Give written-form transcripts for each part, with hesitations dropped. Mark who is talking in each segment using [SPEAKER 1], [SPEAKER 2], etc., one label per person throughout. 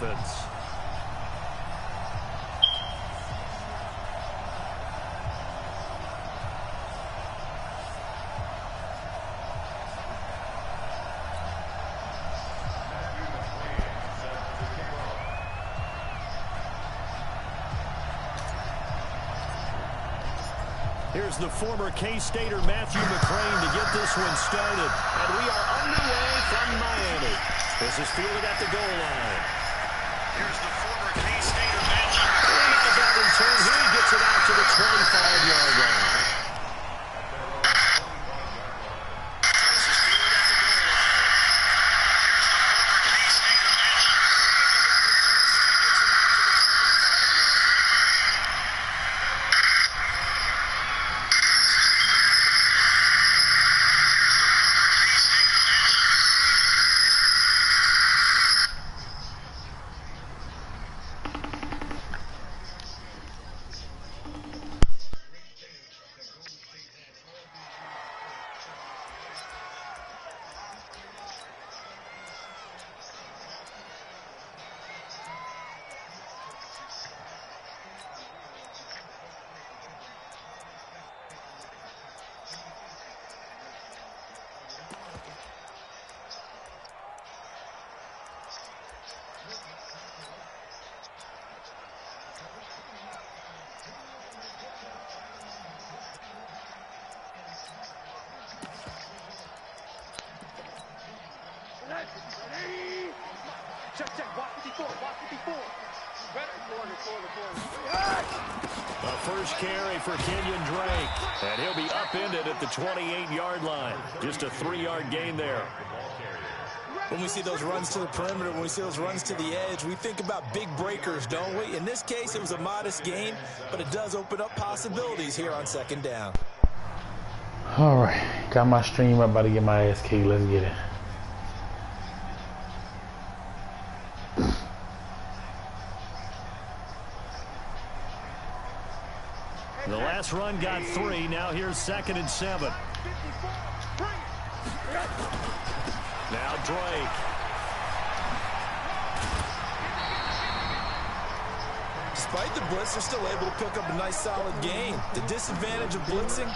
[SPEAKER 1] offense. Here's the former K-Stater Matthew McCrane to get this one started. And we are underway from Miami. This is fielded at the goal line. Here's the former K-Stater Matthew McCrane. And that return, he gets it out to the 25-yard line. A first carry for Kenyon Drake, and he'll be upended at the 28-yard line. Just a 3-yard gain there.
[SPEAKER 2] When we see those runs to the perimeter, when we see those runs to the edge, we think about big breakers, don't we? In this case, it was a modest gain, but it does open up possibilities here on second down.
[SPEAKER 3] All right, got my stream up, about to get my ass kicked. Let's get it.
[SPEAKER 1] The last run got 3. Now here's 2nd and 7. Now Drake.
[SPEAKER 2] Despite the blitz, they're still able to pick up a nice solid gain. The disadvantage of blitzing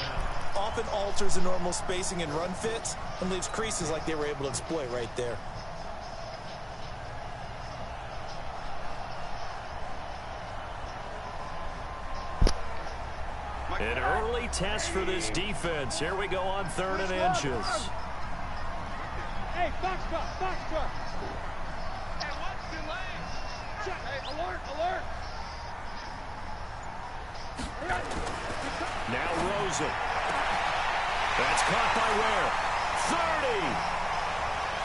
[SPEAKER 2] often alters the normal spacing and run fits and leaves creases like they were able to exploit right there.
[SPEAKER 1] An early test for this defense. Here we go on 3rd and inches.
[SPEAKER 4] Hey, box truck. Hey, watch the lane. Check. Hey, alert.
[SPEAKER 1] Now Rosen. That's caught by Ware. 30.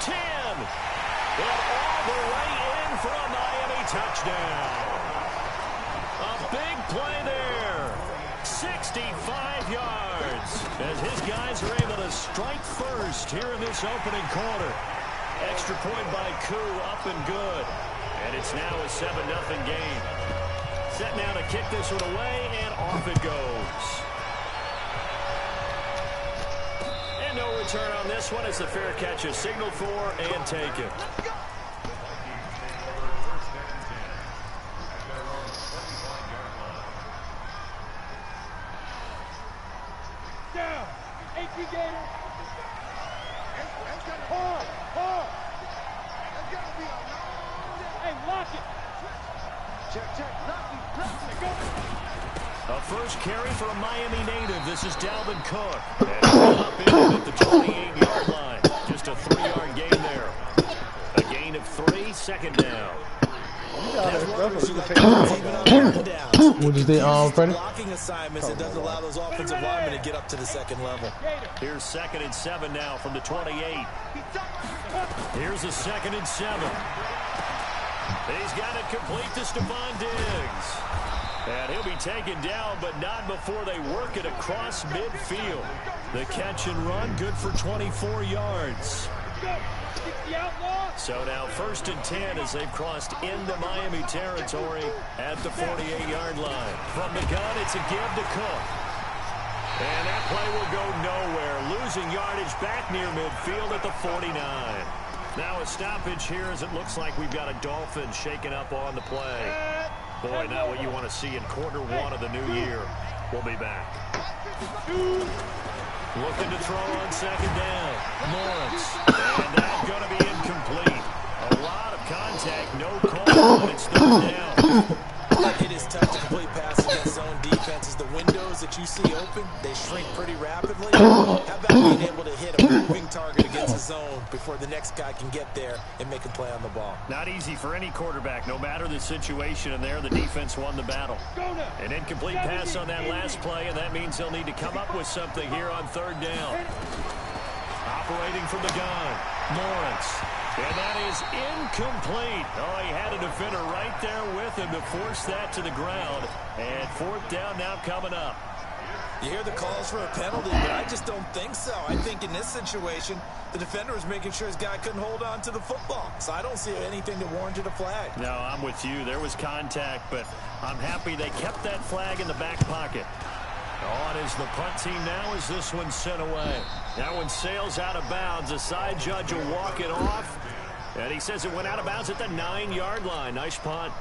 [SPEAKER 1] 10. And all the way in for a Miami touchdown. A big play there. 65 yards as his guys are able to strike first here in this opening quarter. Extra point by Koo, up and good. And it's now a 7-0 game. Set now to kick this one away, and off it goes. And no return on this one. It's a fair catch, a signal for, and taken. A first carry for a Miami native. This is Dalvin Cook. And up in at the 28-yard line. Just a 3-yard gain there. A gain of 3, 2nd down.
[SPEAKER 3] What is the Freddie?
[SPEAKER 2] Blocking assignments, it doesn't allow those offensive linemen to get up to the 2nd level.
[SPEAKER 1] Here's 2nd and 7 now from the 28. Here's a 2nd and 7. He's got it complete to Stephon Diggs. And he'll be taken down, but not before they work it across midfield. The catch and run, good for 24 yards. So now 1st and 10 as they've crossed into Miami territory at the 48-yard line. From the gun, it's a give to Cook. And that play will go nowhere. Losing yardage back near midfield at the 49. Now a stoppage here as it looks like we've got a Dolphin shaking up on the play. Boy, not what you want to see in quarter one of the new year. We'll be back. Looking to throw on second down. Lawrence. And that's going to be incomplete. A lot of contact, no call, but it's third down.
[SPEAKER 2] It is tough to complete passes against zone defenses. The windows that you see open, they shrink pretty rapidly. How about being able to hit a moving target against a zone before the next guy can get there and make a play on the ball?
[SPEAKER 1] Not easy for any quarterback, no matter the situation, and there the defense won the battle. An incomplete pass on that last play, and that means they'll need to come up with something here on third down. Operating from the gun, Lawrence. And that is incomplete. Oh, he had a defender right there with him to force that to the ground. And fourth down now coming up.
[SPEAKER 2] You hear the calls for a penalty, but I just don't think so. I think in this situation, the defender was making sure his guy couldn't hold on to the football. So I don't see anything that warranted a flag.
[SPEAKER 1] No, I'm with you. There was contact, but I'm happy they kept that flag in the back pocket. On is the punt team now as this one's sent away. That one sails out of bounds. The side judge will walk it off. And he says it went out of bounds at the 9-yard line. Nice punt.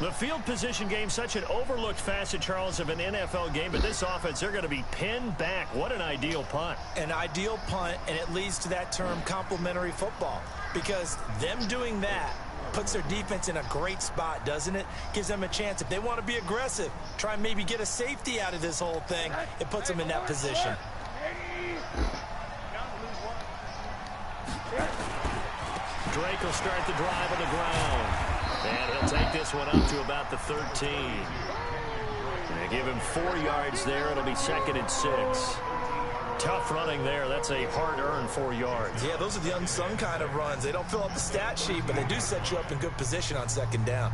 [SPEAKER 1] The field position game, such an overlooked facet, Charles, of an NFL game. But this offense, they're going to be pinned back. What an ideal punt.
[SPEAKER 2] An ideal punt, and it leads to that term complementary football. Because them doing that puts their defense in a great spot, doesn't it? Gives them a chance. If they want to be aggressive, try and maybe get a safety out of this whole thing, it puts them in that position.
[SPEAKER 1] Drake will start the drive on the ground. And he'll take this one up to about the 13. They give him 4 yards there. It'll be 2nd and 6. Tough running there. That's a hard-earned 4 yards.
[SPEAKER 2] Yeah, those are the unsung kind of runs. They don't fill out the stat sheet, but they do set you up in good position on second down.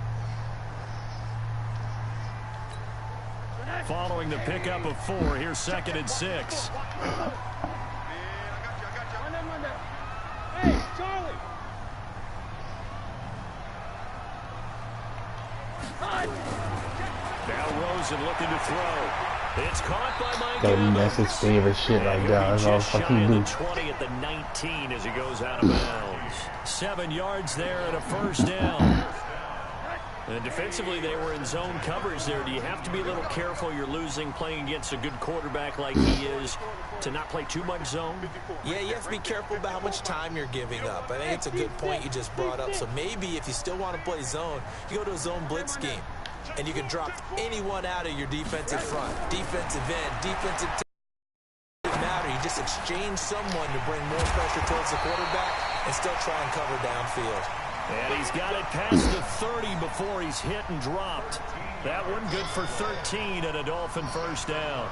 [SPEAKER 1] Following the pickup of 4, here's 2nd and 6.
[SPEAKER 4] Hey, Charlie!
[SPEAKER 1] Now Rosen looking to throw. It's caught by Mike
[SPEAKER 3] That's his favorite shit right there. That's all fucking do.
[SPEAKER 1] 20 at the 19 as he goes out of bounds. 7 yards there and a first down. And defensively, they were in zone coverage there. Do you have to be a little careful? You're losing playing against a good quarterback like he is to not play too much zone?
[SPEAKER 2] Yeah, you have to be careful about how much time you're giving up. I think it's a good point you just brought up. So maybe if you still want to play zone, you go to a zone blitz scheme. And you can drop anyone out of your defensive front. Defensive end, defensive tackle. It doesn't matter. You just exchange someone to bring more pressure towards the quarterback and still try and cover downfield.
[SPEAKER 1] And he's got it past the 30 before he's hit and dropped. That one good for 13 and a Dolphin first down.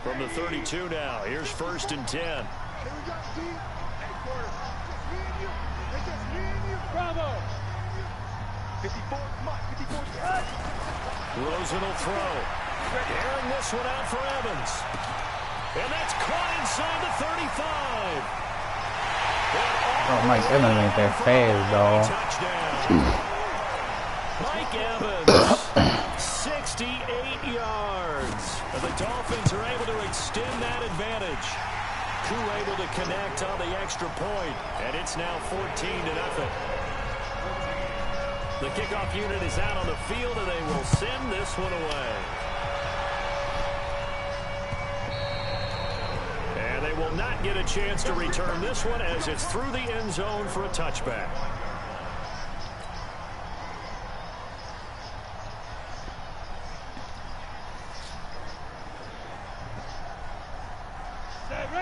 [SPEAKER 1] From the 32 now, here's 1st and 10.
[SPEAKER 4] Bravo!
[SPEAKER 5] 54, come on, 54.
[SPEAKER 1] Rosen will throw. Airing this one out for Evans. And that's caught inside the 35.
[SPEAKER 3] Oh, Mike Evans ain't that fast, dog.
[SPEAKER 1] Mike Evans, 68 yards. And the Dolphins are able to extend that advantage. Koo able to connect on the extra point, and it's now 14-0. The kickoff unit is out on the field, and they will send this one away. And they will not get a chance to return this one as it's through the end zone for a touchback.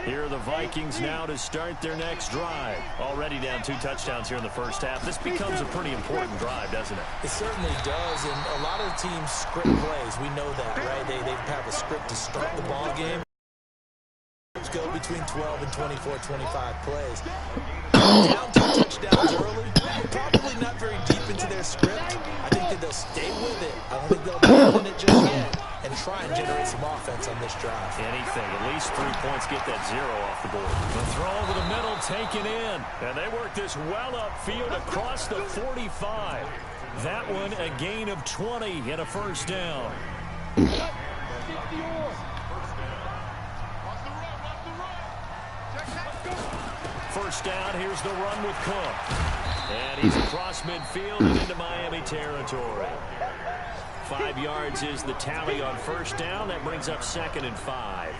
[SPEAKER 1] Here are the Vikings now to start their next drive. Already down 2 touchdowns here in the first half. This becomes a pretty important drive, doesn't it?
[SPEAKER 2] It certainly does, and a lot of the teams script plays. We know that, right? They have a script to start the ball game. Go between 12 and 24, 25 plays. Down 2 touchdowns early, probably not very deep into their script. I think that they'll stay with it. I don't think they'll abandon it just yet and try and generate some offense on this drive.
[SPEAKER 1] Anything. At least 3 points, get that 0 off the board. The throw over the middle taken in. And they work this well upfield across the 45. That one a gain of 20 and a first down. First down, here's the run with Cook. And he's across midfield and into Miami territory. 5 yards is the tally on first down. That brings up 2nd and 5.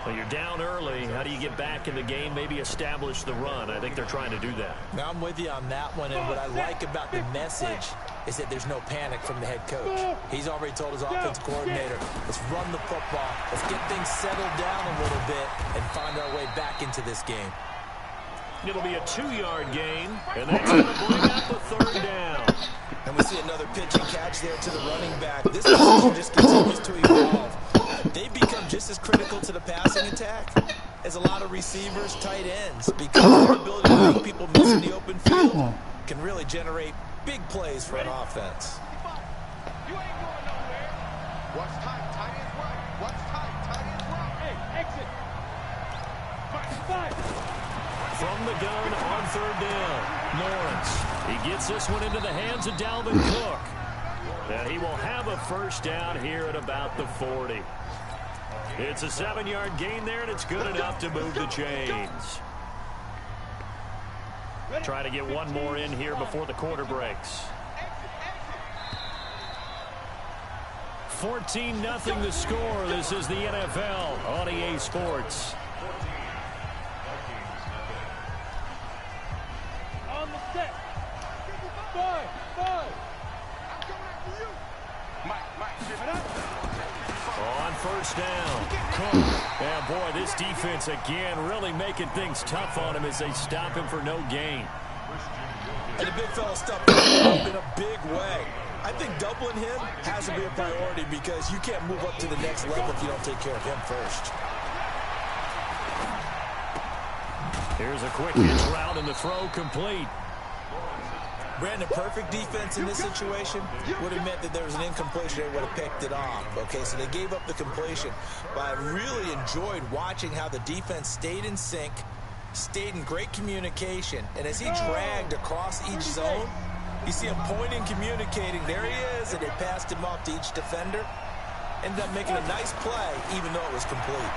[SPEAKER 1] Well, you're down early. How do you get back in the game? Maybe establish the run. I think they're trying to do that.
[SPEAKER 2] Now, I'm with you on that one, and what I like about the message is that there's no panic from the head coach. He's already told his offensive coordinator, let's run the football, let's get things settled down a little bit and find our way back into this game.
[SPEAKER 1] It'll be a 2-yard gain, and that's going to bring up a 3rd down.
[SPEAKER 2] And we see another pitch and catch there to the running back. This position just continues to evolve. They become just as critical to the passing attack as a lot of receivers, tight ends, because their ability to make people miss in the open field can really generate big plays for an offense.
[SPEAKER 5] You ain't going nowhere. What's tight? Tight ends right. What's tight? Tight ends right.
[SPEAKER 4] Hey, exit. 5.
[SPEAKER 1] From the gun on 3rd down, Lawrence. He gets this one into the hands of Dalvin Cook. And he will have a first down here at about the 40. It's a 7-yard gain there, and it's good enough to move the chains. Trying to get one more in here before the quarter breaks. 14-0 the score. This is the NFL on EA Sports.
[SPEAKER 4] On the set. 5.
[SPEAKER 1] On first down, Cook. And boy, this defense again really making things tough on him as they stop him for no gain.
[SPEAKER 2] And the big fella stepped up in a big way. I think doubling him has to be a priority because you can't move up to the next level if you don't take care of him first.
[SPEAKER 1] Here's a quick hitch route and the throw complete.
[SPEAKER 2] Brandon, perfect defense in this situation would have meant that there was an incompletion. They would have picked it off. Okay, so they gave up the completion. But I really enjoyed watching how the defense stayed in sync, stayed in great communication. And as he dragged across each zone, you see him pointing, communicating. There he is, and they passed him off to each defender. Ended up making a nice play, even though it was complete.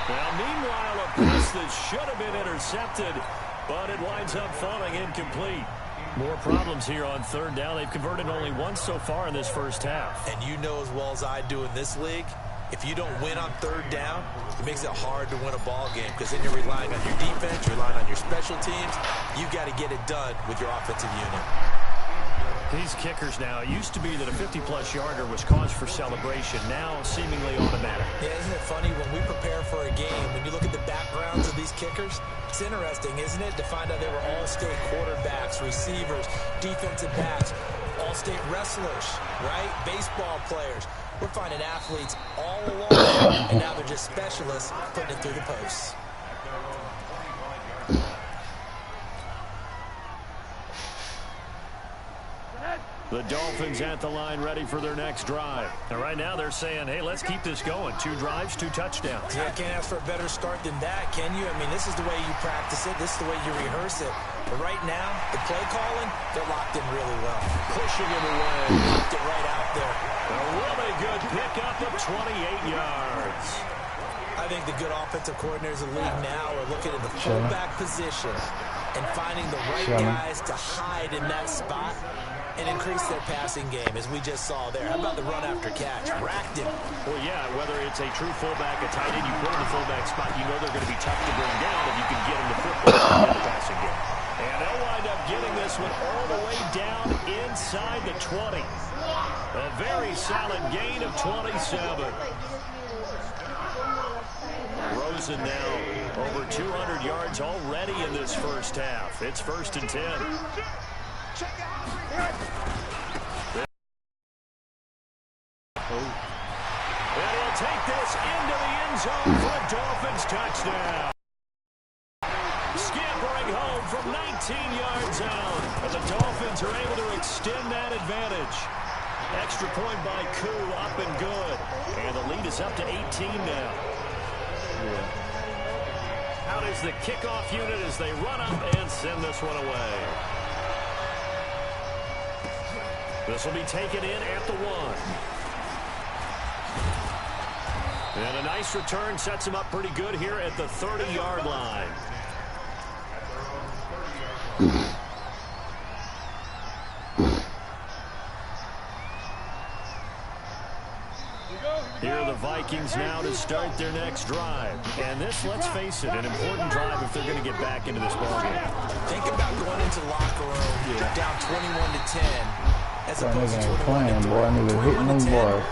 [SPEAKER 1] Well, meanwhile, a pass that should have been intercepted, but it winds up falling incomplete. More problems here on 3rd down. They've converted only once so far in this first half.
[SPEAKER 2] And you know as well as I do in this league, if you don't win on 3rd down, it makes it hard to win a ball game because then you're relying on your defense, you're relying on your special teams. You've got to get it done with your offensive unit.
[SPEAKER 1] These kickers now, it used to be that a 50-plus yarder was cause for celebration. Now, seemingly automatic.
[SPEAKER 2] Yeah, isn't it funny when we prepare for a game, when you look at the backgrounds of these kickers, it's interesting, isn't it, to find out they were all-state quarterbacks, receivers, defensive backs, all-state wrestlers, right? Baseball players. We're finding athletes all along, and now they're just specialists putting it through the posts.
[SPEAKER 1] The Dolphins at the line ready for their next drive. And right now they're saying, hey, let's keep this going. 2 drives, 2 touchdowns.
[SPEAKER 2] Yeah, can't ask for a better start than that, can you? I mean, this is the way you practice it. This is the way you rehearse it. But right now, the play calling, they're locked in really well.
[SPEAKER 1] Pushing him away.
[SPEAKER 2] Locked it right out there.
[SPEAKER 1] A really good pickup of 28 yards.
[SPEAKER 2] I think the good offensive coordinators in the league now are looking at the fullback position and finding the right guys to hide in that spot and increase their passing game, as we just saw there. How about the run after catch? Racked him.
[SPEAKER 1] Well, yeah, whether it's a true fullback, a tight end, you put in the fullback spot, you know they're going to be tough to bring down if you can get them the football in the passing game. And they'll wind up getting this one all the way down inside the 20. A very solid gain of 27. Rosen now over 200 yards already in this first half. It's 1st and 10. And he'll take this into the end zone for a Dolphins touchdown. Scampering home from 19 yards out. And the Dolphins are able to extend that advantage. Extra point by Koo, up and good. And the lead is up to 18 now. Out is the kickoff unit as they run up and send this one away. This will be taken in at the 1. And a nice return sets him up pretty good here at the 30-yard line. Here are the Vikings now to start their next drive. And this, let's face it, an important drive if they're going to get back into this ballgame.
[SPEAKER 2] Think about going into the locker room down 21-10 as opposed to 21-3.
[SPEAKER 3] Boy, I need to hit them, boy.
[SPEAKER 2] A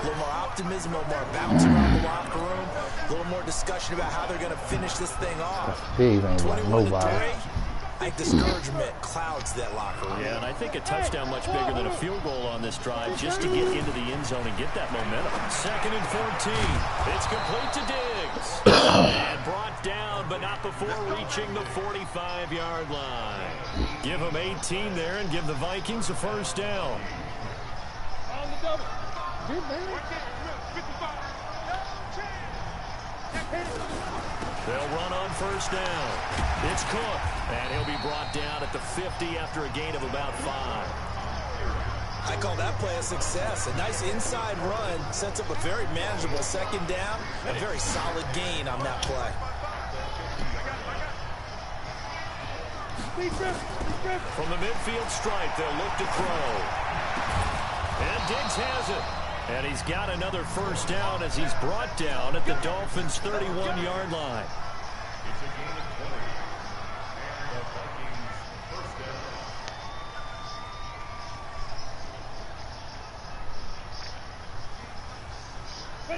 [SPEAKER 2] little more optimism, a little more bounce around the locker room, a little more discussion about how they're going to finish this thing off. 21-3. I think discouragement clouds that locker room.
[SPEAKER 1] Yeah, and I think a touchdown much bigger than a field goal on this drive just to get into the end zone and get that momentum. 2nd and 14. It's complete to Diggs. And brought down, but not before reaching the 45-yard line. Give them 18 there and give the Vikings a first down.
[SPEAKER 4] On the double.
[SPEAKER 1] They'll run on first down. It's Cook, and he'll be brought down at the 50 after a gain of about 5.
[SPEAKER 2] I call that play a success. A nice inside run sets up a very manageable 2nd down. A very solid gain on that play.
[SPEAKER 1] From the midfield stripe, they'll look to throw. And Diggs has it. And he's got another first down as he's brought down at the Dolphins' 31-yard line.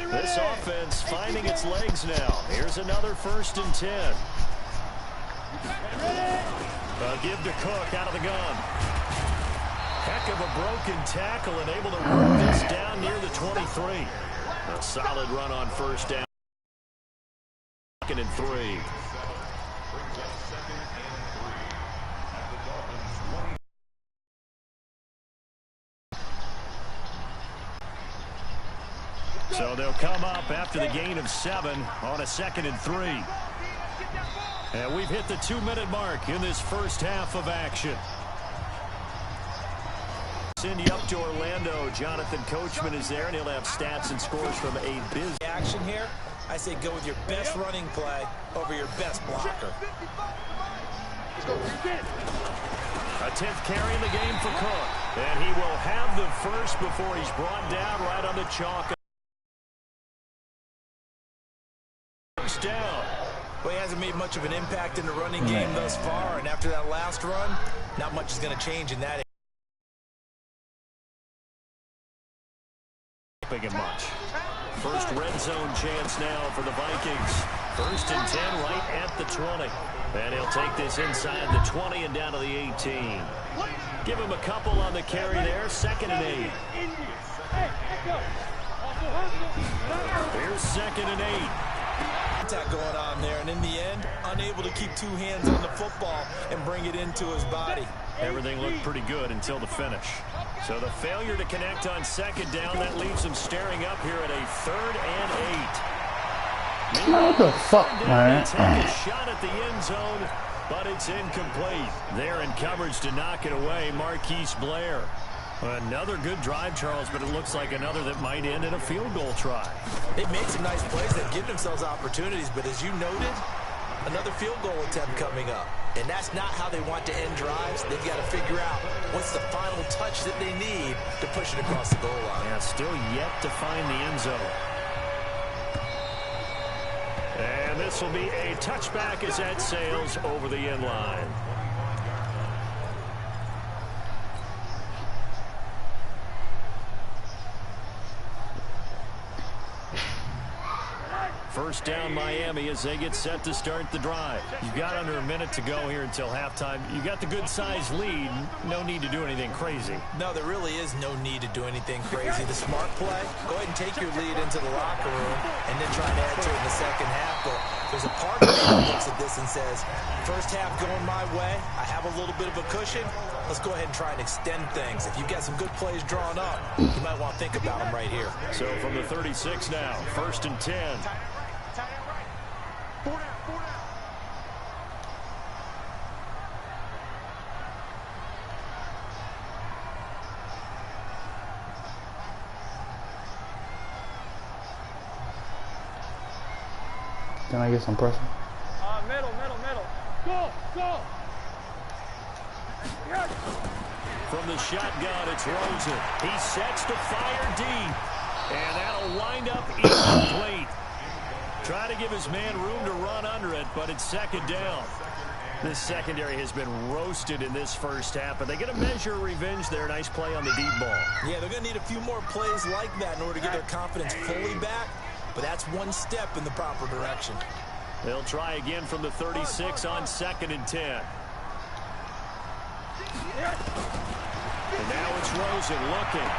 [SPEAKER 1] This offense finding its legs now. Here's another 1st and 10. A give to Cook out of the gun. Heck of a broken tackle and able to work this down near the 23. A solid run on first down. 2nd and 3. So they'll come up after the gain of 7 on a 2nd and 3. And we've hit the 2-minute mark in this first half of action. Send you up to Orlando. Jonathan Coachman is there, and he'll have stats and scores from a busy
[SPEAKER 2] Action here, I say go with your best running play over your best blocker.
[SPEAKER 1] A 10th carry in the game for Cook. And he will have the first before he's brought down right on the chalk. First down.
[SPEAKER 2] Well, he hasn't made much of an impact in the running game thus far, and after that last run, not much is going to change in that area.
[SPEAKER 1] Much. First red zone chance now for the Vikings. 1st and 10 right at the 20. And he'll take this inside the 20 and down to the 18. Give him a couple on the carry there. 2nd and 8. Here's 2nd and 8.
[SPEAKER 2] Contact going on there, and in the end, unable to keep 2 hands on the football and bring it into his body.
[SPEAKER 1] Everything looked pretty good until the finish. So the failure to connect on 2nd down, that leaves him staring up here at a 3rd and 8.
[SPEAKER 3] What the fuck, man?
[SPEAKER 1] Take a shot at the end zone, but it's incomplete. There in coverage to knock it away, Marquise Blair. Another good drive, Charles, but it looks like another that might end in a field goal try.
[SPEAKER 2] They've made some nice plays that give themselves opportunities, but as you noted, another field goal attempt coming up. And that's not how they want to end drives. They've got to figure out what's the final touch that they need to push it across the goal line.
[SPEAKER 1] Yeah, still yet to find the end zone. And this will be a touchback as that sails over the end line. First down Miami as they get set to start the drive. You've got under a minute to go here until halftime. You got the good-sized lead. No need to do anything crazy.
[SPEAKER 2] No, there really is no need to do anything crazy. The smart play, go ahead and take your lead into the locker room and then try to add to it in the second half. But There's a part of me that looks at this and says, first half going my way, I have a little bit of a cushion. Let's go ahead and try and extend things. If you've got some good plays drawn up, you might want to think about them right here.
[SPEAKER 1] So from the 36 now, 1st and 10.
[SPEAKER 3] Can I get some pressure?
[SPEAKER 4] Middle. Go.
[SPEAKER 1] From the shotgun, it's Rosen. He sets to fire deep. And that'll wind up incomplete. Try to give his man room to run under it, but it's 2nd down. This secondary has been roasted in this first half, but they get a measure of revenge there. Nice play on the deep ball.
[SPEAKER 2] Yeah, they're going to need a few more plays like that in order to get their confidence fully back. But that's one step in the proper direction.
[SPEAKER 1] They'll try again from the 36 on 2nd and 10. And now it's Rosen looking.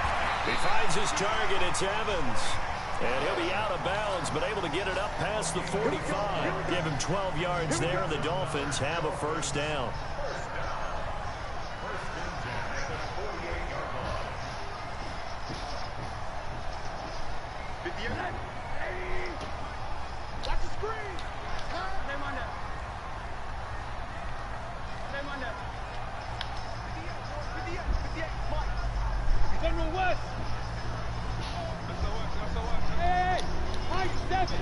[SPEAKER 1] He finds his target. It's Evans. And he'll be out of bounds, but able to get it up past the 45. Give him 12 yards there, and the Dolphins have a 1st down.
[SPEAKER 4] Watch the screen. Name on that. General West. Hey, Mike 7.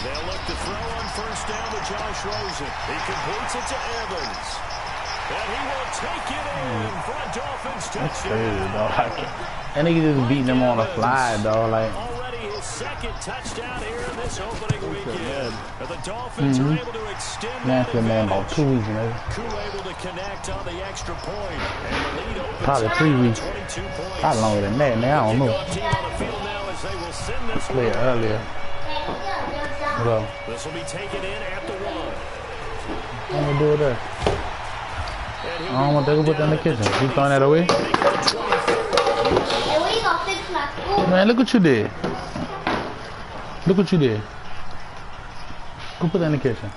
[SPEAKER 1] They'll look to throw on 1st down to Josh Rosen. He completes it to Evans. And he will take it in for a Dolphins
[SPEAKER 3] That's
[SPEAKER 1] touchdown.
[SPEAKER 3] crazy, dog. That nigga just beating them on the fly, dog. Like,
[SPEAKER 1] Already his 2nd touchdown here in this opening weekend. But the Dolphins are able to extend that
[SPEAKER 3] nasty man about 2 weeks, nigga.
[SPEAKER 1] Koo able to connect on the extra point. And the lead opens
[SPEAKER 3] Probably
[SPEAKER 1] up
[SPEAKER 3] 3
[SPEAKER 1] to
[SPEAKER 3] weeks.
[SPEAKER 1] 22 points.
[SPEAKER 3] Probably longer than that, man. I don't know.
[SPEAKER 1] Kickoff team on the field now as they will send this
[SPEAKER 3] Played
[SPEAKER 1] one.
[SPEAKER 3] earlier. Well,
[SPEAKER 1] This will be taken in at the 1.
[SPEAKER 3] I'm gonna do it there. I don't want to put that in the kitchen. You throwing that away? Man, look what you did. Look what you did. Go put that in the kitchen.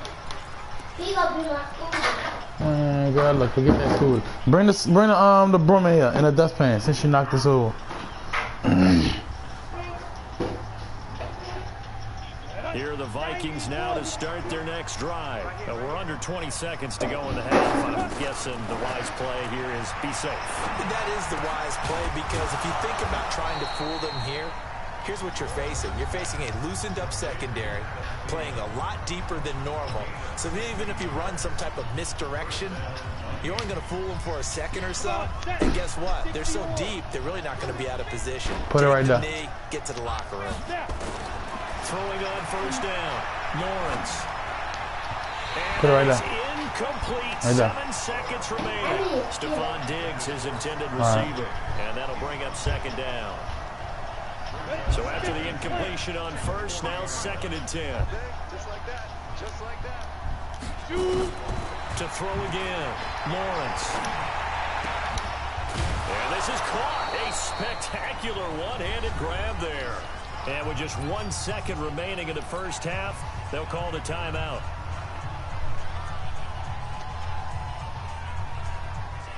[SPEAKER 3] Man, girl, look, forget that food. Bring the broom in here in a dustpan since you knocked this over.
[SPEAKER 1] Here are the Vikings now to start their next drive. We're under 20 seconds to go in the half. I'm guessing the wise play here is be safe.
[SPEAKER 2] That is the wise play, because if you think about trying to fool them here, here's what you're facing. You're facing a loosened up secondary, playing a lot deeper than normal. So even if you run some type of misdirection, you're only going to fool them for a second or so. And guess what? They're so deep, they're really not going to be out of position.
[SPEAKER 3] Put it right there.
[SPEAKER 2] Knee, get to the locker room.
[SPEAKER 1] Throwing on 1st down, Lawrence. And
[SPEAKER 3] Put it right
[SPEAKER 1] it's
[SPEAKER 3] there.
[SPEAKER 1] incomplete.
[SPEAKER 3] Right there.
[SPEAKER 1] 7 seconds remaining. Stephon Diggs, his intended receiver. And that'll bring up 2nd down. So after the incompletion on 1st, now 2nd and 10.
[SPEAKER 5] Just like that. Just like that.
[SPEAKER 1] To throw again, Lawrence. And this is caught. A spectacular one-handed grab there. And with just 1 second remaining in the first half, they'll call the timeout.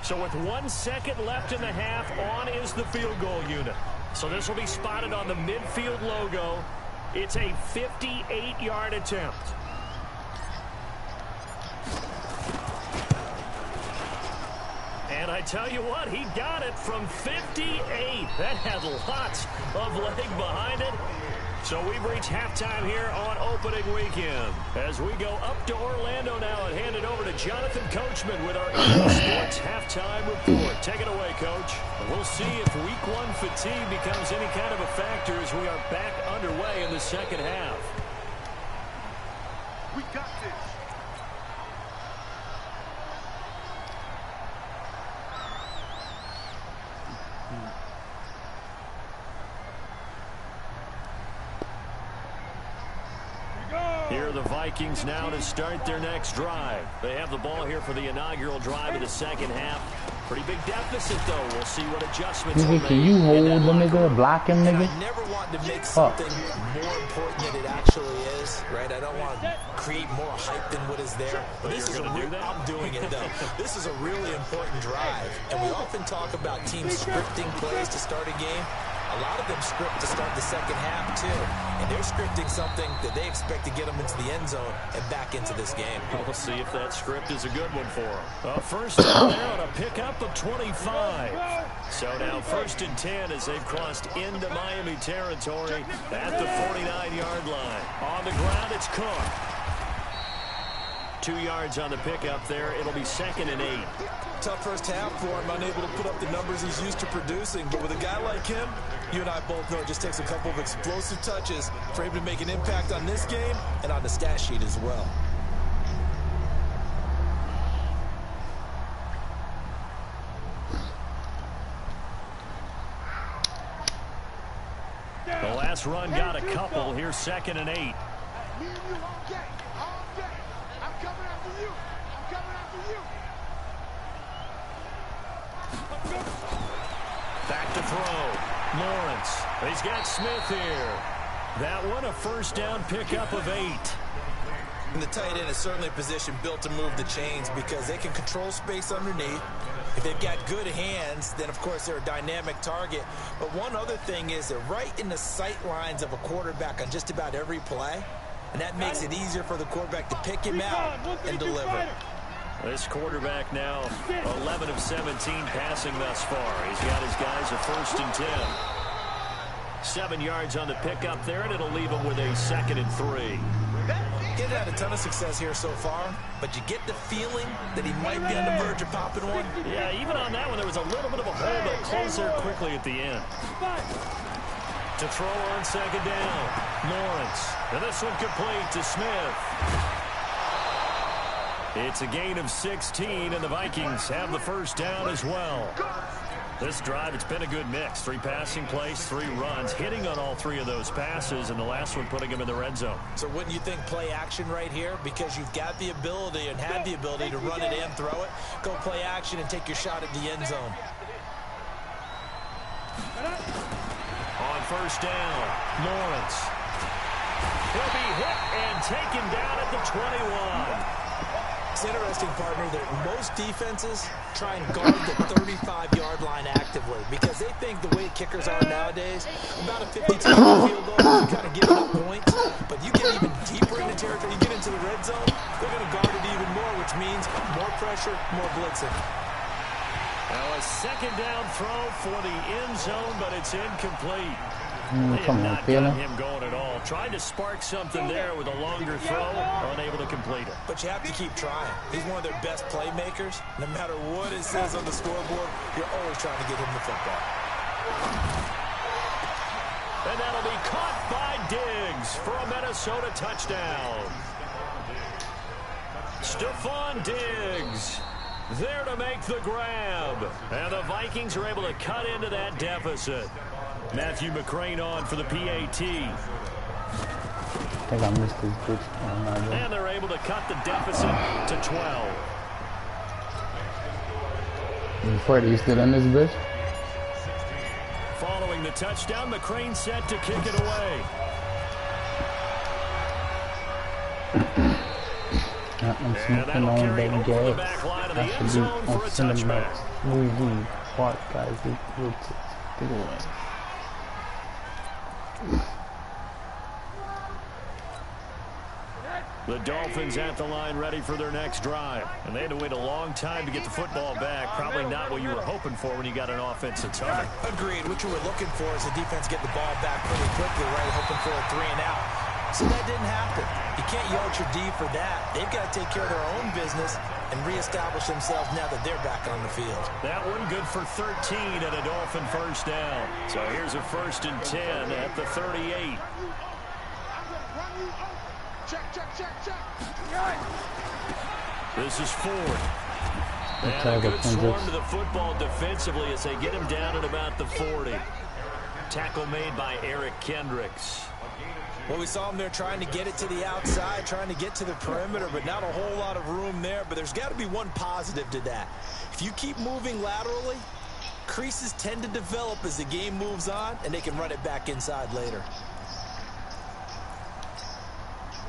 [SPEAKER 1] So with 1 second left in the half, on is the field goal unit. So this will be spotted on the midfield logo. It's a 58-yard attempt. And I tell you what, he got it from 58. That had lots of leg behind it. So we've reached halftime here on opening weekend. As we go up to Orlando now and hand it over to Jonathan Coachman with our Sports Halftime Report. Take it away, Coach. We'll see if Week 1 fatigue becomes any kind of a factor as we are back underway in the second half.
[SPEAKER 5] We got this.
[SPEAKER 1] Here are are the Vikings now to start their next drive. They have the ball here for the inaugural drive of the second half. Pretty big deficit, though. We'll see what adjustments
[SPEAKER 3] Nigga, can you hold the nigga, block him, nigga?
[SPEAKER 2] I never want to make something more important than it actually is, right? I don't want to create more hype than what is there. But this is a real, I'm doing it, though. This is a really important drive. And we often talk about teams scripting plays to start a game. A lot of them script to start the second half, too. And they're scripting something that they expect to get them into the end zone and back into this game.
[SPEAKER 1] We'll see if that script is a good one for them. First down there on a pickup of 25. So now 1st and 10 as they've crossed into Miami territory at the 49-yard line. On the ground, it's Cook. 2 yards on the pickup there. It'll be 2nd and 8.
[SPEAKER 2] Tough first half for him, unable to put up the numbers he's used to producing. But with a guy like him, you and I both know it just takes a couple of explosive touches for him to make an impact on this game and on the stat sheet as well.
[SPEAKER 1] The last run got a couple. Here's 2nd and 8.
[SPEAKER 5] Me and you all day. All day. I'm coming after you. I'm coming after you.
[SPEAKER 1] Back to throw. Lawrence. He's got Smith here. That one a first down pickup of 8.
[SPEAKER 2] And the tight end is certainly a position built to move the chains because they can control space underneath. If they've got good hands, then, of course, they're a dynamic target. But one other thing is they're right in the sight lines of a quarterback on just about every play. And that makes it easier for the quarterback to pick him out and deliver.
[SPEAKER 1] This quarterback now 11 of 17 passing thus far. He's got his guys a 1st and 10. 7 yards on the pickup there, and it'll leave him with a 2nd and 3.
[SPEAKER 2] He's had a ton of success here so far, but you get the feeling that he might be on the verge of popping one.
[SPEAKER 1] Yeah, even on that one, there was a little bit of a hole that closed there quickly at the end. To throw on 2nd down, Lawrence. And this one complete to Smith. It's a gain of 16, and the Vikings have the first down as well. This drive, it's been a good mix. 3 passing plays, 3 runs, hitting on all 3 of those passes, and the last one putting him in the red zone.
[SPEAKER 2] So wouldn't you think play action right here? Because you've got the ability and had the ability to run it and throw it. Go play action and take your shot at the end zone.
[SPEAKER 1] On first down, Lawrence. He'll be hit and taken down at the 21.
[SPEAKER 2] It's interesting, partner, that most defenses try and guard the 35-yard line actively because they think the way kickers are nowadays, about a 52-yard field goal, you kind of give up points. But you get even deeper in the territory, you get into the red zone, they're going to guard it even more, which means more pressure, more blitzing.
[SPEAKER 1] Now a 2nd down throw for the end zone, but it's incomplete. They
[SPEAKER 3] Come
[SPEAKER 1] have
[SPEAKER 3] on,
[SPEAKER 1] not
[SPEAKER 3] Taylor.
[SPEAKER 1] got him going at all. Tried to spark something there with a longer throw, unable to complete it.
[SPEAKER 2] But you have to keep trying. He's one of their best playmakers. No matter what it says on the scoreboard, you're always trying to get him the football.
[SPEAKER 1] And that'll be caught by Diggs for a Minnesota touchdown. Stephon Diggs there to make the grab. And the Vikings are able to cut into that deficit. Matthew McCrane on for the PAT.
[SPEAKER 3] I think I missed this bitch. Oh,
[SPEAKER 1] and they're able to cut the deficit to 12.
[SPEAKER 3] Freddie, you still in this bitch?
[SPEAKER 1] Following the touchdown, McCrane set to kick it away.
[SPEAKER 3] I'm
[SPEAKER 1] And that'll carry over the back line of the end zone for a touchback.
[SPEAKER 3] Movie, part, guys.
[SPEAKER 1] The Dolphins at the line ready for their next drive. And they had to wait a long time to get the football back. Probably not what you were hoping for when you got an offense that's humming.
[SPEAKER 2] Agreed. What you were looking for is the defense get the ball back pretty quickly, right? Hoping for a 3 and out. So that didn't happen. You can't yell at your D for that. They've got to take care of their own business and reestablish themselves now that they're back on the field.
[SPEAKER 1] That one good for 13 and a Dolphin first down. So here's a 1st and 10 at the 38. This is Ford. And a good swarm to the football defensively as they get him down at about the 40. Tackle made by Eric Kendricks.
[SPEAKER 2] Well, we saw him there trying to get it to the outside, trying to get to the perimeter, but not a whole lot of room there. But there's got to be one positive to that. If you keep moving laterally, creases tend to develop as the game moves on, and they can run it back inside later.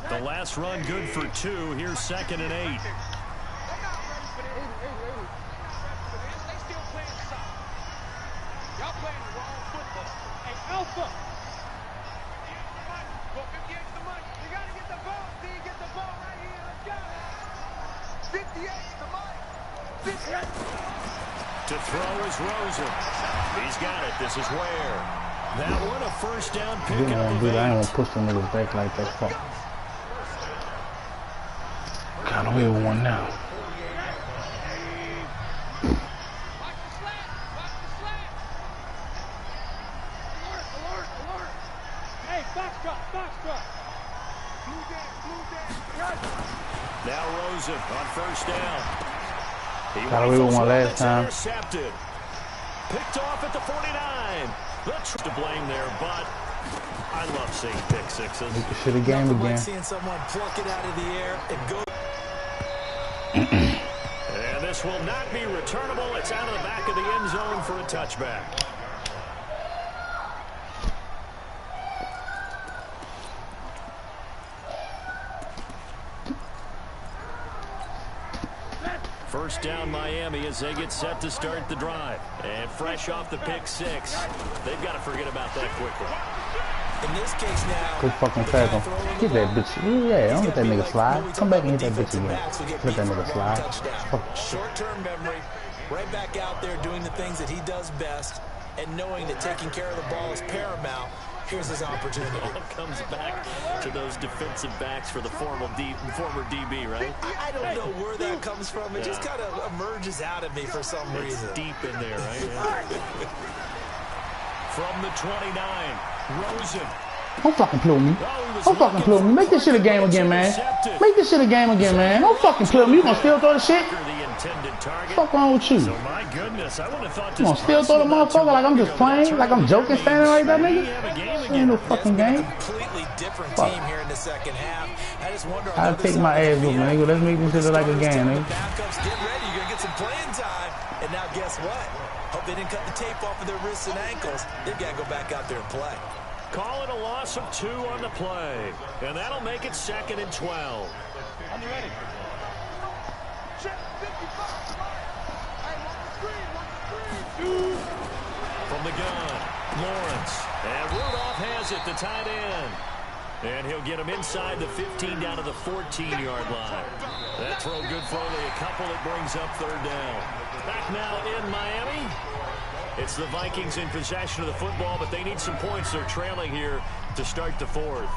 [SPEAKER 1] The last run good for 2. Here's 2nd and 8.
[SPEAKER 4] Y'all playing the wrong football. Hey, Alpha! Go 58 the money. You gotta get the ball. D, get the ball right here. Let's go. 58 the money. 58.
[SPEAKER 1] To throw is Rosen. He's got it. This is Ware. That one a first down
[SPEAKER 3] I
[SPEAKER 1] pick
[SPEAKER 3] ain't
[SPEAKER 1] up
[SPEAKER 3] gonna
[SPEAKER 1] of
[SPEAKER 3] do that. I ain't
[SPEAKER 1] 8.
[SPEAKER 3] gonna push them niggas back like that. Fuck. Got away with one now.
[SPEAKER 4] Watch the slant. Watch the slant. Alert, alert, alert. Hey, box drop, box drop. Blue down.
[SPEAKER 1] Now Rosen on first down. He
[SPEAKER 3] Got away with one last
[SPEAKER 1] that's
[SPEAKER 3] time.
[SPEAKER 1] Intercepted. Picked off at the 49. The to blame there, but I love seeing pick sixes.
[SPEAKER 3] Make the shit a game
[SPEAKER 2] Nothing
[SPEAKER 3] again.
[SPEAKER 2] like seeing someone pluck it out of the air and go.
[SPEAKER 1] And this will not be returnable. It's out of the back of the end zone for a touchback. First down Miami as they get set to start the drive. And fresh off the pick 6, they've got to forget about that quickly.
[SPEAKER 2] In this case now,
[SPEAKER 3] Good fucking tackle. Get that bitch. Yeah, don't let that nigga slide. Come back and hit that bitch again. Let that nigga slide. Fuck.
[SPEAKER 2] Short-term memory, right back out there doing the things that he does best, and knowing that taking care of the ball is paramount. Here's his opportunity.
[SPEAKER 1] It all comes back to those defensive backs for the former DB, right?
[SPEAKER 2] I don't know where that comes from. It just kind of emerges out of me for some reason.
[SPEAKER 1] It's deep in there, right? Yeah. From the 29, Rosen.
[SPEAKER 3] Don't fucking play with me. Don't fucking play with me. Make this shit a game again, man. Make this shit a game again, man. Don't fucking play with me. You gonna still throw the shit? Fuck wrong with you?
[SPEAKER 1] So my goodness, I would have thought
[SPEAKER 3] You gonna still throw the motherfucker like I'm just playing? Like I'm joking standing right there, nigga? This ain't no fucking game.
[SPEAKER 2] Completely different team here in the second half. I just wonder.
[SPEAKER 3] I'll take my ass with me, nigga. Let's make this shit like a game, nigga.
[SPEAKER 2] Backups, get ready. You're gonna get some playing time. And now guess what? Hope they didn't cut the tape off of their wrists and ankles. They've got to go back out there and play.
[SPEAKER 1] Call it a loss of 2 on the play. And that'll make it 2nd and 12.
[SPEAKER 4] I'm ready. Check 55. Hey, watch the screen.
[SPEAKER 1] From the gun, Lawrence. And Rudolph has it, the tight end. And he'll get him inside the 15 down to the 14-yard line. That throw good for only a couple. It brings up 3rd down. Back now in Miami. It's the Vikings in possession of the football, but they need some points. They're trailing here to start the 4th.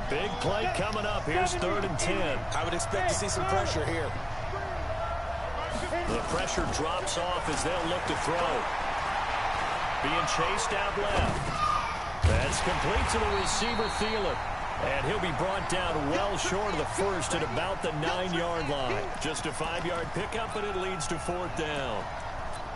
[SPEAKER 1] Big play coming up. Here's 3rd and 10.
[SPEAKER 2] I would expect to see some pressure here.
[SPEAKER 1] The pressure drops off as they'll look to throw. Being chased out left. That's complete to the receiver, Thielen. And he'll be brought down well short of the first at about the 9-yard line. Just a 5-yard pickup, and it leads to 4th down.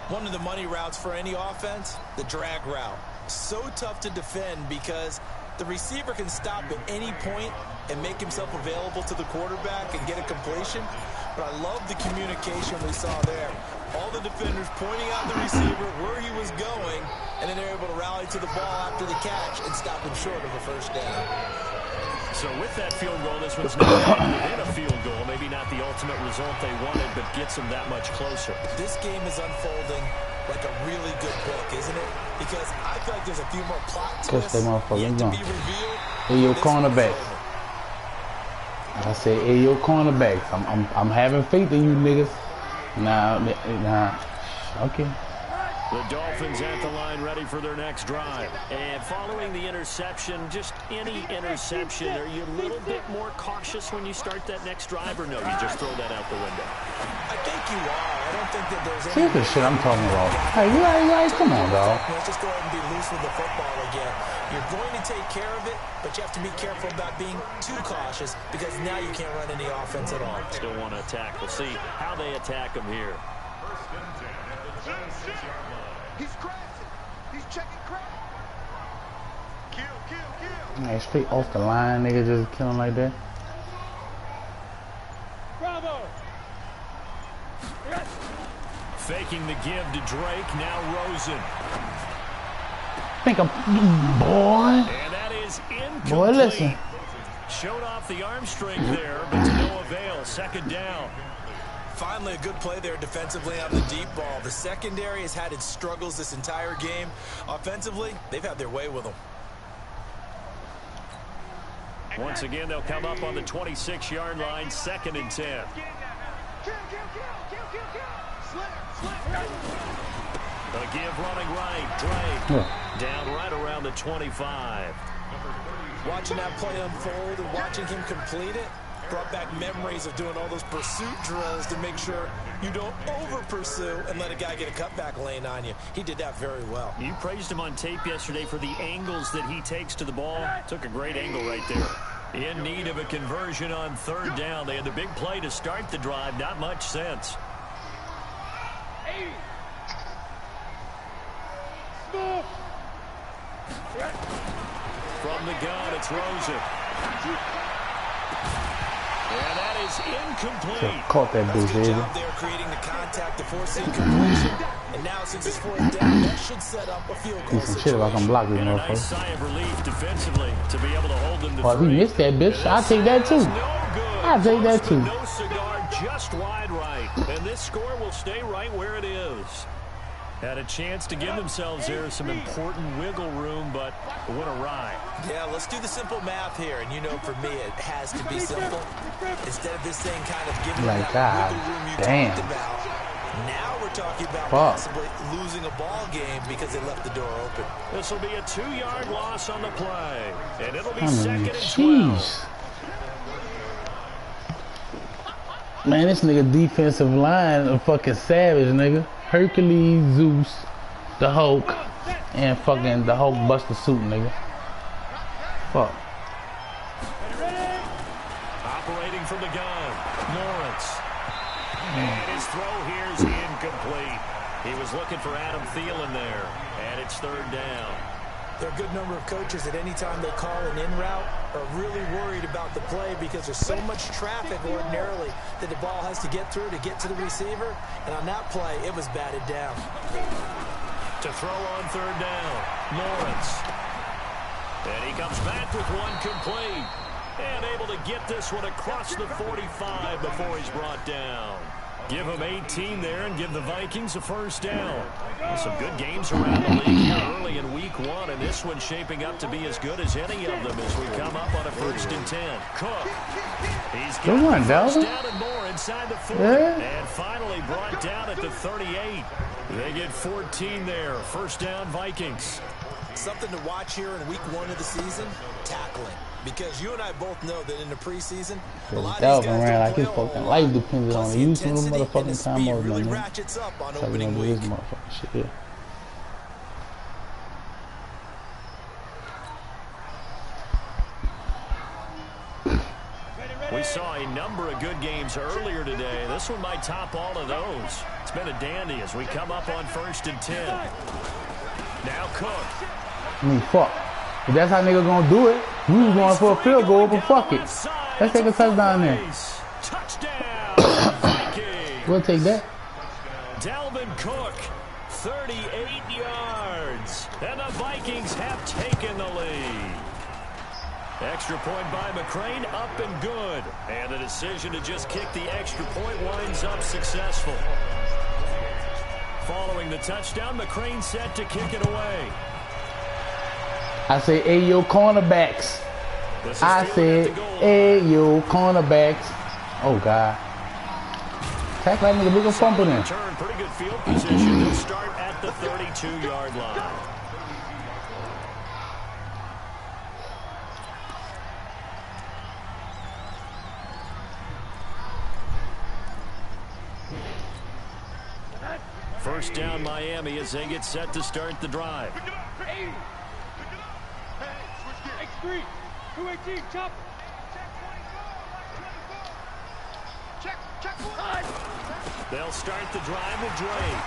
[SPEAKER 2] One of the money routes for any offense, the drag route. So tough to defend because the receiver can stop at any point and make himself available to the quarterback and get a completion. But I love the communication we saw there. All the defenders pointing out the receiver where he was going, and then they're able to rally to the ball after the catch and stop him short of a first down.
[SPEAKER 1] So with that field goal, this one's not within a field goal. Maybe not the ultimate result they wanted, but gets them that much closer.
[SPEAKER 2] This game is unfolding like a really good book, isn't it? Because I feel like there's a few more plot twists yet to be revealed.
[SPEAKER 3] Hey, your cornerback. I say, hey, your cornerbacks. I'm having faith in you niggas. Nah. Okay.
[SPEAKER 1] The Dolphins at the line ready for their next drive. And following the interception, just any interception, are you a little bit more cautious when you start that next drive, or no, you just throw that out the window?
[SPEAKER 2] I think you are. I don't think that there's any...
[SPEAKER 3] See the shit I'm talking about. Hey, you guys, come on, dog.
[SPEAKER 2] Let's just go ahead and be loose with the football again. You're going to take care of it, but you have to be careful about being too cautious because now you can't run any offense at all.
[SPEAKER 1] Still want to attack. We'll see how they attack them here.
[SPEAKER 4] He's crashing. He's checking crack. Kill.
[SPEAKER 3] Hey, straight off the line, nigga, just killing like that.
[SPEAKER 4] Bravo.
[SPEAKER 1] Faking the give to Drake, now Rosen.
[SPEAKER 3] Think I'm... Boy.
[SPEAKER 1] And that is incomplete.
[SPEAKER 3] Boy, listen.
[SPEAKER 1] Showed off the arm strength there, but to no avail. Second down.
[SPEAKER 2] Finally, a good play there defensively on the deep ball. The secondary has had its struggles this entire game. Offensively, they've had their way with them.
[SPEAKER 1] Once again, they'll come up on the 26-yard line, 2nd and 10.
[SPEAKER 4] Kill.
[SPEAKER 1] The give running right, Drake. Down right around the 25.
[SPEAKER 2] Watching that play unfold and watching him complete it brought back memories of doing all those pursuit drills to make sure you don't over-pursue and let a guy get a cutback lane on you. He did that very well.
[SPEAKER 1] You praised him on tape yesterday for the angles that he takes to the ball. Took a great angle right there. In need of a conversion on 3rd down. They had the big play to start the drive. Not much sense. From the gun, it's Rosen. And that is incomplete.
[SPEAKER 3] Caught that dude,
[SPEAKER 2] good job there creating the contact to force incompletion. And now since it's 4th down, that should set up a field goal
[SPEAKER 3] Some shit if I can block this
[SPEAKER 1] And a nice
[SPEAKER 3] motherfucker.
[SPEAKER 1] sigh of relief defensively to be able to hold them to
[SPEAKER 3] Well, if he
[SPEAKER 1] 3.
[SPEAKER 3] missed that bitch, I'll take that too. I'll take that too.
[SPEAKER 1] No cigar, just wide right. And this score will stay right where it is. Had a chance to give themselves there some important wiggle room, but it went awry.
[SPEAKER 2] Yeah, let's do the simple math here. And you know, for me, it has to be simple. Instead of this thing kind of giving
[SPEAKER 3] Like
[SPEAKER 2] that
[SPEAKER 3] God,
[SPEAKER 2] wiggle room you
[SPEAKER 3] damn.
[SPEAKER 2] talked about, now we're talking about
[SPEAKER 3] Fuck.
[SPEAKER 2] possibly losing a ball game because they left the door open.
[SPEAKER 1] This will be a 2-yard loss on the play, and it'll be
[SPEAKER 3] I mean,
[SPEAKER 1] 2nd and 12.
[SPEAKER 3] jeez. Man, this nigga defensive line a fucking savage, nigga. Hercules, Zeus, the Hulk, and fucking the Hulk Buster suit, nigga. Fuck.
[SPEAKER 1] Operating from the gun, Lawrence. And his throw here is incomplete. He was looking for Adam Thielen there, and it's 3rd down.
[SPEAKER 2] There are a good number of coaches at any time they call an in route are really worried about the play because there's so much traffic ordinarily that the ball has to get through to get to the receiver. And on that play, it was batted down.
[SPEAKER 1] To throw on 3rd down, Lawrence. And he comes back with one complete. And able to get this one across the 45 before he's brought down. Give him 18 there and give the Vikings a 1st down. Some good games around the league here early in week 1, and this one's shaping up to be as good as any of them as we come up on a 1st and 10. Cook. He's got the 1st down and more inside the 40.
[SPEAKER 3] Yeah.
[SPEAKER 1] And finally brought down at the 38. They get 14 there. 1st down, Vikings.
[SPEAKER 2] Something to watch here in week 1 of the season, tackling. Because you and I both know that in the preseason, a lot of these guys
[SPEAKER 3] ran like his
[SPEAKER 2] don't play
[SPEAKER 3] fucking
[SPEAKER 2] a whole
[SPEAKER 3] life
[SPEAKER 2] lot.
[SPEAKER 3] depended on
[SPEAKER 2] Plus
[SPEAKER 3] it.
[SPEAKER 2] the
[SPEAKER 3] You some
[SPEAKER 2] intensity and the
[SPEAKER 3] motherfucking time
[SPEAKER 2] speed
[SPEAKER 3] over,
[SPEAKER 2] really
[SPEAKER 3] man.
[SPEAKER 2] ratchets up on
[SPEAKER 3] So we
[SPEAKER 2] opening
[SPEAKER 3] gonna do
[SPEAKER 2] week.
[SPEAKER 3] this motherfucking shit here.
[SPEAKER 1] We saw a number of good games earlier today. This one might top all of those. It's been a dandy as we come up on 1st and 10. Now Cook.
[SPEAKER 3] I mean, fuck. If that's how nigga gonna do it, we was going for a field goal, but fuck it. Let's take a touchdown there.
[SPEAKER 1] Touchdown, Vikings.
[SPEAKER 3] We'll take that.
[SPEAKER 1] Dalvin Cook, 38 yards. And the Vikings have taken the lead. Extra point by McCrane, up and good. And the decision to just kick the extra point winds up successful. Following the touchdown, McCrane set to kick it away.
[SPEAKER 3] I say, hey, yo, cornerbacks. I said, hey, yo, cornerbacks. Oh, God. Tackle that nigga, big ol' fumble then.
[SPEAKER 1] Turn, pretty good field position. They'll start at the 32-yard line. First down Miami as they get set to start the drive.
[SPEAKER 4] X3, 218, chop.
[SPEAKER 1] They'll start the drive with Drake.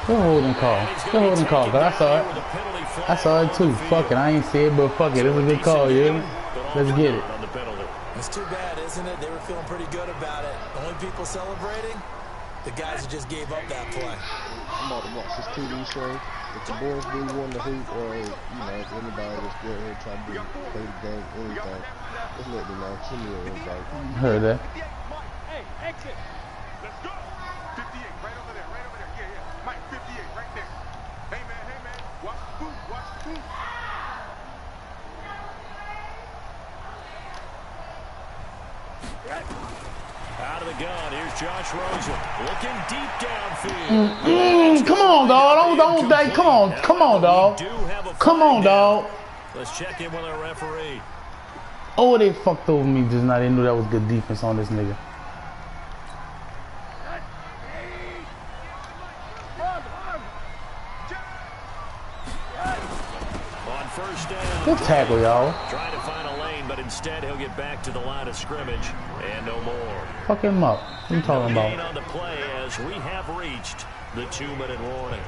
[SPEAKER 3] Good holding call. Good holding call, but I saw it. I saw it too. Fuck it, I ain't see it, but fuck it. It's a good call, yeah. Let's get it.
[SPEAKER 2] It's too bad, isn't it? They were feeling pretty good about it. Only people celebrating, the guys who just gave up that play.
[SPEAKER 6] I'm about to watch this TV show. If the boys really want to hoop, or if anybody that's still here trying to play the game, anything, just let me know. Send me an invite.
[SPEAKER 3] Heard that.
[SPEAKER 4] Hey, exit.
[SPEAKER 5] Let's go. 58, right over there, right over there. Yeah. Mike, 58, right there. Hey, man. Watch the boot, watch the boot.
[SPEAKER 1] Out of the gun, here's Josh Rosen. Looking deep downfield.
[SPEAKER 3] Come on, dog. Don't think. Come on, dog. Come on, dog.
[SPEAKER 1] Let's check in with our referee.
[SPEAKER 3] Oh, they fucked over me just now. They knew that was good defense on this nigga.
[SPEAKER 1] On first down.
[SPEAKER 3] Good tackle, y'all.
[SPEAKER 1] Trying to find a lane, but instead he'll get back to the line of scrimmage and no more.
[SPEAKER 3] Fuck him up. What are you talking
[SPEAKER 1] Gain
[SPEAKER 3] about?
[SPEAKER 1] on the play as we have reached the 2-minute warning.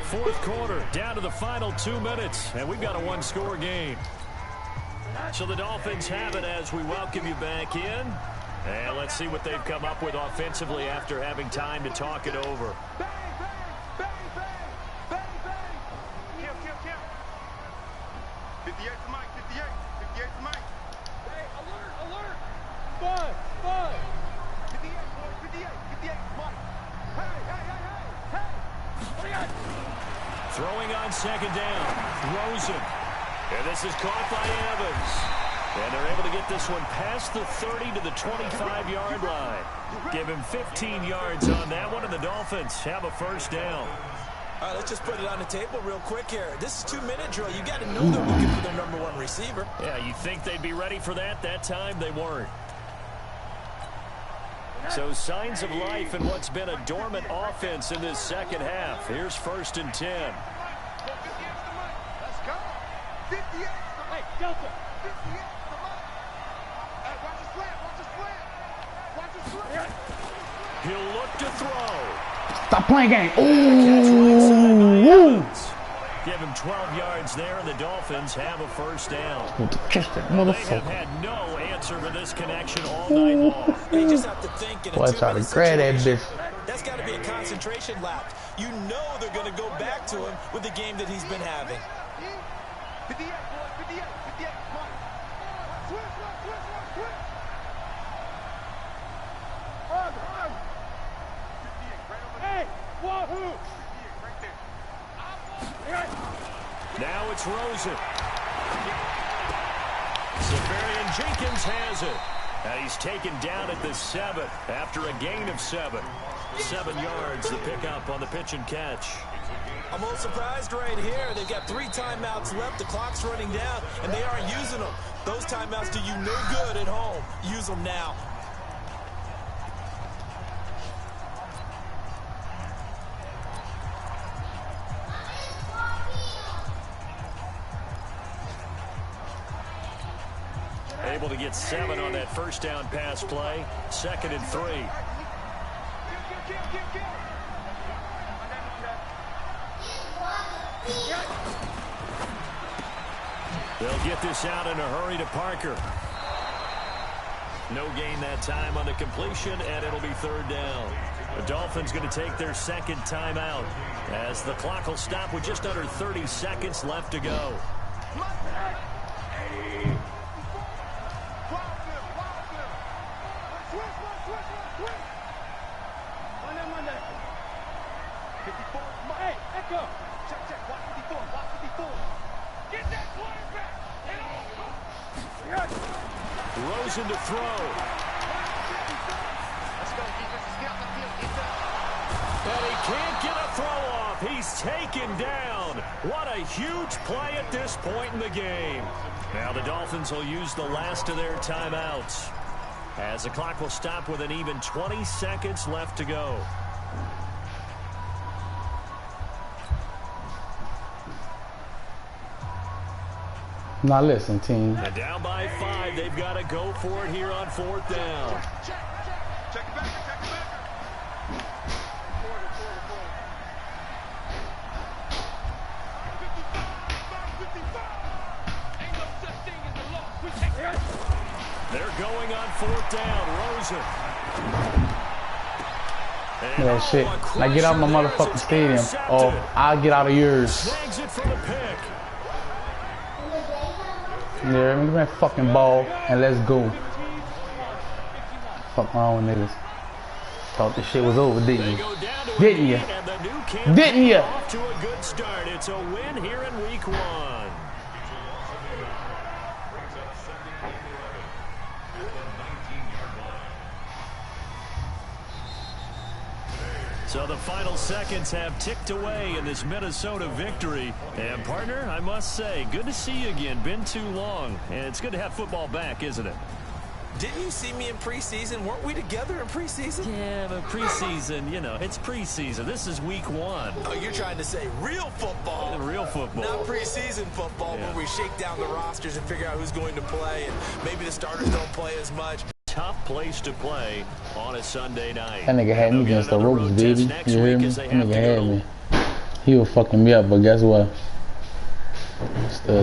[SPEAKER 1] Fourth quarter, down to the final 2 minutes, and we've got a one-score game. So the Dolphins have it as we welcome you back in. And let's see what they've come up with offensively after having time to talk it over.
[SPEAKER 4] Bang, bang, bang, bang, bang, bang.
[SPEAKER 5] Kill. 58 to Mike, 58 to Mike.
[SPEAKER 4] Hey, alert. Bud. 58, boys, 58 to Mike. Hey. What do you got?
[SPEAKER 1] Throwing on second down, Rosen. And this is caught by Evans. And they're able to get this one past the 30 to the 25-yard line. Give him 15 yards on that one, and the Dolphins have a first down.
[SPEAKER 2] All right, let's just put it on the table real quick here. This is 2-minute drill. You got to know they're looking for their #1 receiver.
[SPEAKER 1] Yeah, you think they'd be ready for that? That time they weren't. So signs of life in what's been a dormant offense in this second half. Here's 1st and 10.
[SPEAKER 4] Let's go. 58. Hey, Delta. 58 to Mike. Hey, watch the slant.
[SPEAKER 1] He'll look to throw.
[SPEAKER 3] Stop playing game. Ooh.
[SPEAKER 1] Give him 12 yards there, and the Dolphins have a first down.
[SPEAKER 3] Catch that
[SPEAKER 1] They have
[SPEAKER 3] motherfucker.
[SPEAKER 1] had no answer for this connection all night long.
[SPEAKER 2] They just have to think in a
[SPEAKER 3] Boy, I try to
[SPEAKER 2] 2-minute
[SPEAKER 3] grab that
[SPEAKER 2] situation.
[SPEAKER 3] bitch.
[SPEAKER 2] That's got to be a concentration lap. You know they're going to go back to him with the game that he's been having.
[SPEAKER 4] 58, boys, 58 Mike. Switch. Run. 58, right over there. Hey, wahoo. 58, right there.
[SPEAKER 1] Now it's Rosen. Severian Jenkins has it. And he's taken down at the 7 after a gain of 7. 7 yards, the pickup on the pitch and catch.
[SPEAKER 2] I'm a little surprised right here. They've got 3 timeouts left. The clock's running down, and they aren't using them. Those timeouts do you no good at home. Use them now.
[SPEAKER 1] Able to get 7 on that first down pass play. 2nd and 3. They'll get this out in a hurry to Parker. No gain that time on the completion, and it'll be 3rd down. The Dolphins going to take their 2nd timeout as the clock will stop with just under 30 seconds left to go.
[SPEAKER 4] Hey, Echo. Check. Watch 54. Get that quarterback.
[SPEAKER 1] Rosen to throw.
[SPEAKER 4] Let's go, defense.
[SPEAKER 1] can't get a throw off. He's taken down. What a huge play at this point in the game. Now the Dolphins will use the last of their timeouts, as the clock will stop with an even 20 seconds left to go.
[SPEAKER 3] Now listen, team.
[SPEAKER 1] And down by 5, they've got to go for it here on 4th down.
[SPEAKER 5] Check it back.
[SPEAKER 1] They're going on 4th down. Rosen.
[SPEAKER 3] Yeah, shit. Now get out of my motherfucking stadium, or I'll get out of yours.
[SPEAKER 1] Snags it for the pick.
[SPEAKER 3] Yeah, give me that fucking ball and let's go. Fuck wrong with niggas. Thought this shit was over, didn't you? Didn't you? Didn't you?
[SPEAKER 1] Off to a good start. It's a win here in week 1. So the final seconds have ticked away in this Minnesota victory. And partner, I must say, good to see you again. Been too long. And it's good to have football back, isn't it?
[SPEAKER 2] Didn't you see me in preseason? Weren't we together in preseason?
[SPEAKER 1] Yeah, but preseason, you know, it's preseason. This is week 1.
[SPEAKER 2] Oh, you're trying to say real football.
[SPEAKER 1] Real football.
[SPEAKER 2] Not preseason football,
[SPEAKER 1] Yeah.
[SPEAKER 2] where we shake down the rosters and figure out who's going to play, and maybe the starters don't play as much.
[SPEAKER 1] Tough place to play on a Sunday night.
[SPEAKER 3] That nigga had me against the ropes, baby. You hear me? That nigga had
[SPEAKER 1] me.
[SPEAKER 3] me. He was fucking me up, but guess what?